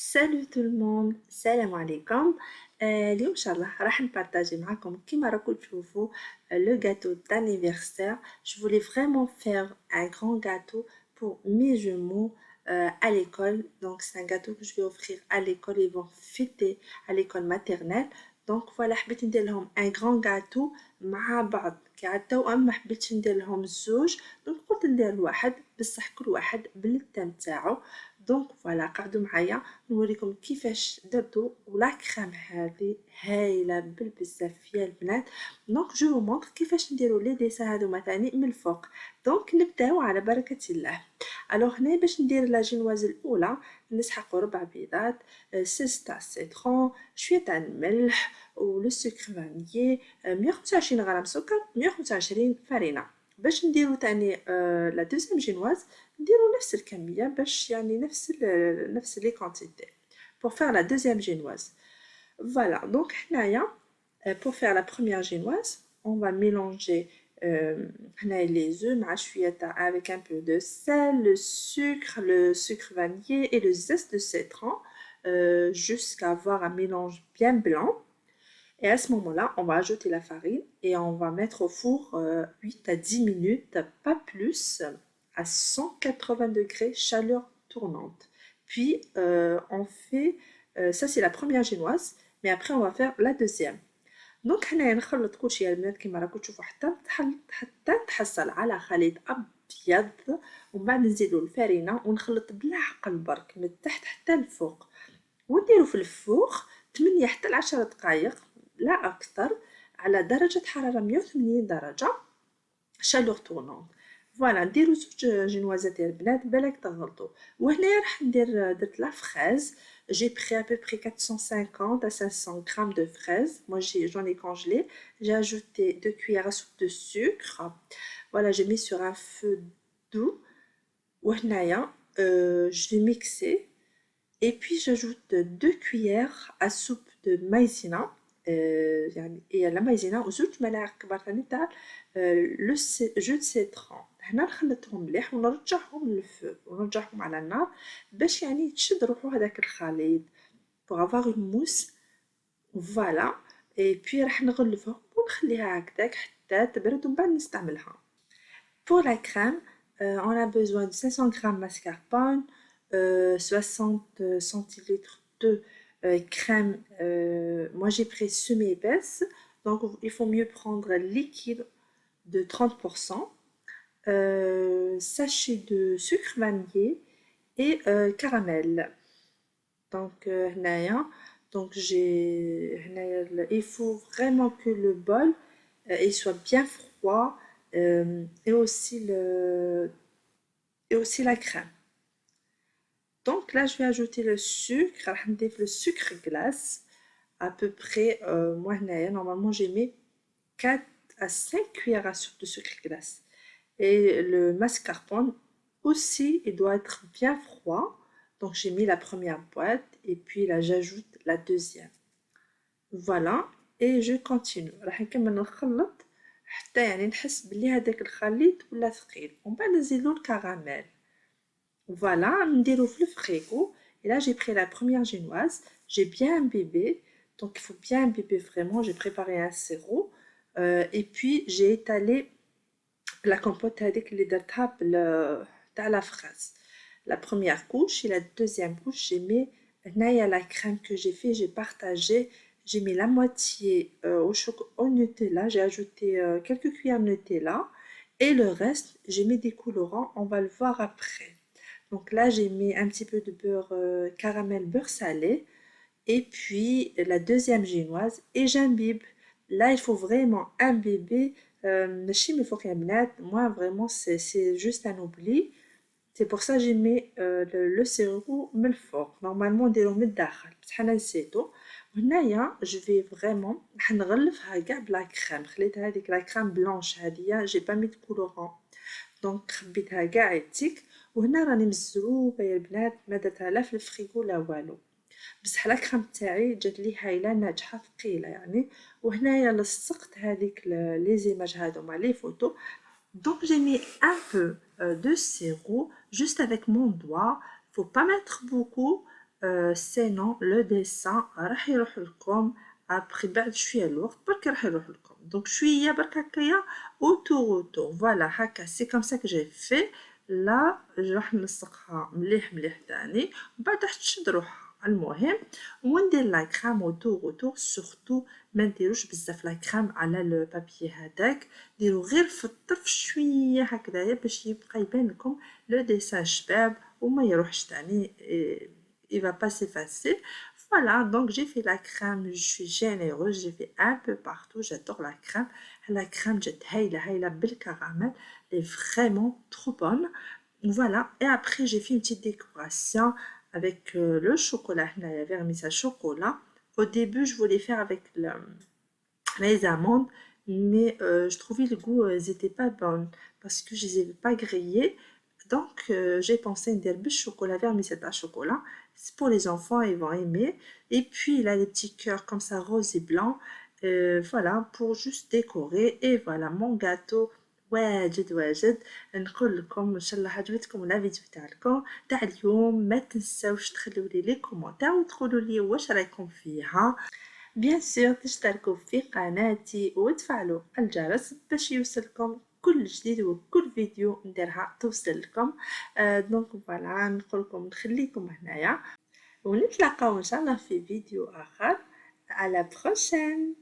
Salut tout le monde, salam alaikum. اليوم إن شاء الله راح نبارطاجي معاكم كيما راكم تشوفوا le gâteau d'anniversaire. Je voulais vraiment faire un grand gâteau pour mes jumeaux à l'école. Donc c'est un gâteau que je vais offrir à l'école. Ils vont fêter à l'école maternelle. Donc voilà حبيت ندير لهم un grand gâteau مع بعض كي على التوأم ما حبيتش ندير لهم الزوج. دونك قلت ندير واحد بصح كل واحد بالثمن تاعو. دونك فوالا قعدوا معايا نوريكم كيفاش درتو ولا كريم هذه هايله بالبزاف يا البنات. دونك جو مونطر كيفاش نديرو لي ديسان هذوما تاني من الفوق. دونك نبداو على بركه الله. الوغ هنا باش ندير لا جينواز الاولى نسحق ربع بيضات، 6 تاع السيترون، شويه تاع الملح ولو سكر فانيي، 125 غرام سكر، 125 فرينه. باش نديرو تاني لا دوزيام جينواز نديرو نفس الكمية باش يعني نفس لي quantités pour faire la deuxième génoise. Voilà, donc هنايا pour faire la première génoise, on va mélanger هنايا les œufs مع شوية تاع avec un peu de sel, le sucre vanillé et le zeste de citron jusqu'à avoir un mélange bien blanc. Et à ce moment-là, on va ajouter la farine et on va mettre au four 8 à 10 minutes, pas plus, à 180 degrés, chaleur tournante. Puis, on fait, ça c'est la première génoise, mais après on va faire la deuxième. دونك حنايا نخلط كلشي يا البنات كيما راكم تشوفوا حتى تحصل على خليط ابيض، ومن بعد نزيدو الفرينه ونخلط بالعقل برك من التحت حتى الفوق، ونديرو في الفوق 8 حتى ل 10 دقائق لا اكثر على درجه حراره 180 درجه شالور طونون. فوالا نديرو زوج جينوازات يا البنات بالك تغلطوا. وهنايا راح درت لا فريز. J'ai pris à peu près 450 à 500 grammes de fraises. Moi, j'en ai congelé. J'ai ajouté 2 cuillères à soupe de sucre. Voilà, j'ai mis sur un feu doux. وهنايا, je vais mixer. Et puis, j'ajoute 2 cuillères à soupe de maïzena. يعني هي لا مايزينا وزوج ملاعق كبار ثاني تاع جو دو سيترون. هنا نخلطهم مليح ونرجعهم للفو ونرجعهم على النار باش يعني تشد روحو هذاك الخليط pour avoir une mousse. فوالا اي بي راح نغلفهم ونخليها هكذاك حتى تبرد ومن بعد نستعملها. Pour la crème, on a besoin de 500 grammes mascarpone, 60 centilitres de crème. Moi j'ai pris semi-épaisse, donc il faut mieux prendre liquide de 30%, sachet de sucre vanillé et caramel. Donc il faut vraiment que le bol il soit bien froid, et aussi la crème. Donc là, je vais ajouter le sucre. راح نضيف le sucre glace à peu près. Moi هنايا normalement j'ai mis 4 à 5 cuillères à soupe de sucre glace. Et le mascarpone aussi, il doit être bien froid. Donc j'ai mis la première boîte et puis là j'ajoute la deuxième. Voilà, et je continue. راح نكمل نخلط حتى يعني نحس بلي هذاك الخليط ولا ثقيل ومن بعد نزيدو الكراميل. Voilà, نديرو في الفريغو. Et là j'ai pris la première génoise, j'ai bien imbibé, donc il faut bien imbiber vraiment. J'ai préparé un sirop et puis j'ai étalé la compote هذيك اللي درتها تاع la fraise. La première couche et la deuxième couche j'ai mis هنايا la crème que j'ai fait, j'ai partagé. J'ai mis la moitié au Nutella, j'ai ajouté quelques cuillères de Nutella et le reste j'ai mis des colorants, on va le voir après. Donc là j'ai mis un petit peu de beurre caramel beurre salé et puis la deuxième génoise et j'imbibe. Là il faut vraiment imbiber. ماشي من الفوق يا بنات. Moi vraiment c'est juste un oubli. C'est pour ça j'ai mis le sirop من الفوق. Normalement نديرو من الداخل بصح انا نسيتو. وهنايا جو في فريمون راح نغلفها كاع بلا كريم. خليت هذيك لا كريم بلونش هذيا جي با مي دو كولورون دونك خبيتها كاع يتيك. وهنا راني مزروبه يا البنات ما درتها لا في الفريغو لا والو. بصح لا كريم تاعي جات لي هايله ناجحه ثقيله يعني. وهنايا لصقت هذيك لي زيماج هذوما لي فوتو. Donc j'ai mis un peu de sirop juste avec mon doigt. Faut pas mettre beaucoup سينو لو ديسان راح يروح لكم ابخي بعد شويه الوقت برك راح يروح لكم دونك شويه برك هكايا اوتو فوالا هكا سي كوم سا كو جي في لا راح نلصقها مليح مليح تاني ومن بعد راح تشد روحها المهم وندير لا كريم اوتور سورتو ما نديروش بزاف لا كريم على لو بابي هذاك ديروا غير في الطرف شويه هكذايا باش يبقى يبان لكم لو ديسان شباب وما يروحش تاني il va pas s'effacer. Voilà, donc j'ai fait la crème, je suis généreuse, j'ai fait un peu partout, j'adore la crème. La crème, j'ai هايلة بالcaramel, elle est vraiment trop bonne. Voilà, et après j'ai fait une petite décoration avec le chocolat, هنايا vermicelle chocolat. Au début, je voulais faire avec les amandes, mais je trouvais le goût, ils étaient pas bonnes parce que je les avais pas grillées. Donc, j'ai pensé ندير بالchocolat vermicelle à chocolat. C'est pour les enfants, ils vont aimer. Et puis, il a les petits cœurs comme ça, rose et blanc. Voilà, pour juste décorer. Et voilà, mon gâteau. واجد واجد نقول لكم ان شاء الله عجبتكم لا فيديو تاعكم تاع اليوم ما تنساوش تخلوا لي كومونتير وتقولوا لي واش رايكم فيها بيان سور تشتركوا في قناتي وتفعلوا الجرس باش يوصلكم كل جديد وكل فيديو نديرها توصل لكم دونك فوالا نقولكم نخليكم هنايا ونتلاقاو ان شاء الله في فيديو اخر على بروشين